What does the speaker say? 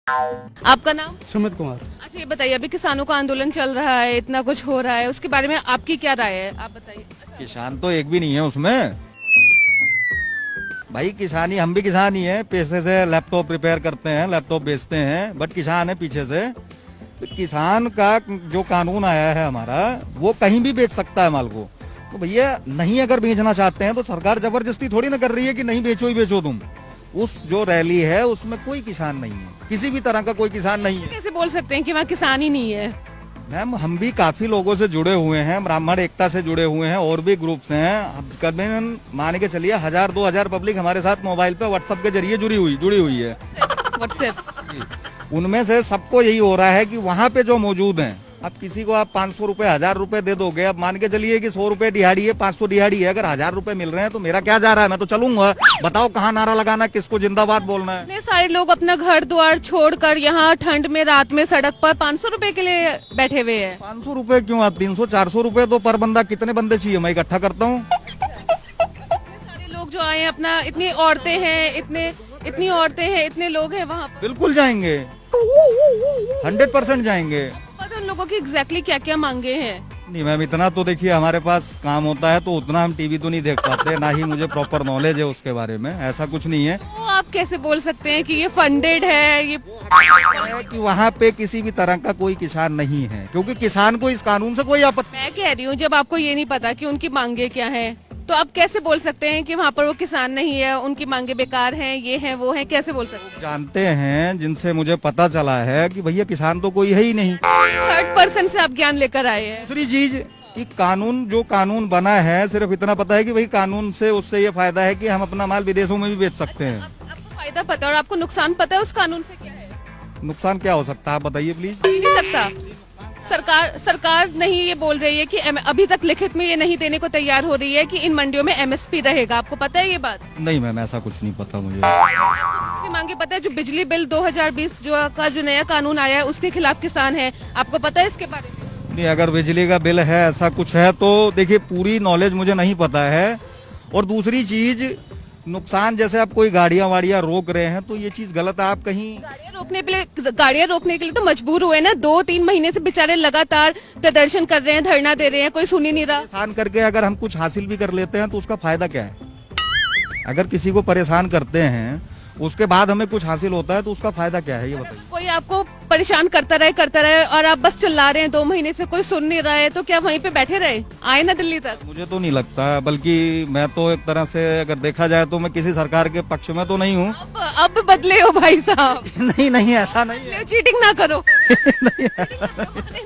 आपका नाम? सुमित कुमार। अच्छा, ये बताइए, अभी किसानों का आंदोलन चल रहा है, इतना कुछ हो रहा है, उसके बारे में आपकी क्या राय है, आप बताइए। किसान तो एक भी नहीं है उसमें भाई। किसानी, हम भी किसान ही हैं, पैसे से लैपटॉप रिपेयर करते हैं, लैपटॉप बेचते हैं, बट किसान है पीछे से। तो किसान का जो कानून आया है हमारा, वो कहीं भी बेच सकता है माल को। तो भैया नहीं, अगर बेचना चाहते हैं तो सरकार जबरदस्ती थोड़ी ना कर रही है कि नहीं बेचो ही बेचो तुम। उस जो रैली है उसमें कोई किसान नहीं है, किसी भी तरह का कोई किसान नहीं है। कैसे बोल सकते हैं कि वहाँ किसान ही नहीं है? मैम, हम भी काफी लोगों से जुड़े हुए हैं, ब्राह्मण एकता से जुड़े हुए हैं, और भी ग्रुप्स हैं। करीबन मान के चलिए 1000-2000 पब्लिक हमारे साथ मोबाइल पे व्हाट्सएप के जरिए जुड़ी हुई है। व्हाट्सएप। उनमें से सबको यही हो रहा है कि वहाँ पे जो मौजूद हैं, अब किसी को आप 500 रुपए 1000 रुपए दे दोगे, अब मान के चलिए कि 100 रुपए दिहाड़ी है, 500 दिहाड़ी है, अगर 1000 रुपए मिल रहे हैं तो मेरा क्या जा रहा है, मैं तो चलूंगा। बताओ कहाँ नारा लगाना, किसको जिंदाबाद बोलना है। इतने सारे लोग अपना घर द्वार छोड़कर यहाँ ठंड में रात में सड़क पर 500 रुपए के लिए बैठे हुए हैं। 500 रुपए क्यों, आप 300-400 रुपए तो पर बंदा, कितने बंदे चाहिए, मैं इकट्ठा करता हूँ। सारे लोग जो आए हैं अपना, इतनी औरतें हैं, इतने लोग हैं वहाँ पर। बिल्कुल जाएंगे, 100% जाएंगे। पता है उन लोगों की एग्जैक्टली क्या क्या मांगे हैं? नहीं मैम, इतना तो देखिए हमारे पास काम होता है तो उतना हम टीवी तो नहीं देख पाते, ना ही मुझे प्रॉपर नॉलेज है उसके बारे में, ऐसा कुछ नहीं है। तो आप कैसे बोल सकते हैं कि ये फंडेड है? ये है कि वहाँ पे किसी भी तरह का कोई किसान नहीं है, क्योंकि किसान को इस कानून से कोई आपत्ति। मैं कह रही हूँ, जब आपको ये नहीं पता कि उनकी मांगे क्या है, तो आप कैसे बोल सकते हैं कि वहाँ पर वो किसान नहीं है, उनकी मांगे बेकार हैं, ये हैं वो हैं, कैसे बोल सकते हैं? जानते हैं जिनसे मुझे पता चला है कि भैया किसान तो कोई है ही नहीं। थर्ड पर्सन से आप ज्ञान लेकर आए हैं। दूसरी चीज कि जो कानून बना है, सिर्फ इतना पता है कि भाई कानून से उससे ये फायदा है कि हम अपना माल विदेशों में भी बेच सकते हैं। आपको फायदा पता है और आपको नुकसान पता है उस कानून से क्या है? नुकसान क्या हो सकता है, आप बताइए प्लीज। नहीं सकता। सरकार नहीं ये बोल रही है कि अभी तक लिखित में ये नहीं देने को तैयार हो रही है कि इन मंडियों में एमएसपी रहेगा। आपको पता है ये बात? नहीं मैम, ऐसा कुछ नहीं पता मुझे। इसकी मांगे पता है, जो बिजली बिल 2020 जो नया कानून आया है उसके खिलाफ किसान है, आपको पता है इसके बारे में? नहीं, अगर बिजली का बिल है, ऐसा कुछ है तो देखिए पूरी नॉलेज मुझे नहीं पता है। और दूसरी चीज, नुकसान जैसे आप कोई गाड़ियां वाड़ियां रोक रहे हैं तो ये चीज गलत है। आप कहीं गाड़ियां रोकने के लिए तो मजबूर हुए ना, 2-3 महीने से बेचारे लगातार प्रदर्शन कर रहे हैं, धरना दे रहे हैं, कोई सुन ही नहीं रहा। परेशान करके अगर हम कुछ हासिल भी कर लेते हैं तो उसका फायदा क्या है? अगर किसी को परेशान करते हैं उसके बाद हमें कुछ हासिल होता है तो उसका फायदा क्या है, ये बताइए। कोई आपको परेशान करता रहे और आप बस चिल्ला रहे हैं 2 महीने से, कोई सुन नहीं रहा है, तो क्या वहीं पे बैठे रहे? आए ना दिल्ली तक। मुझे तो नहीं लगता, बल्कि मैं तो एक तरह से अगर देखा जाए तो मैं किसी सरकार के पक्ष में तो नहीं हूँ। अब बदले हो भाई साहब। नहीं, ऐसा नहीं है। चीटिंग ना करो। नहीं,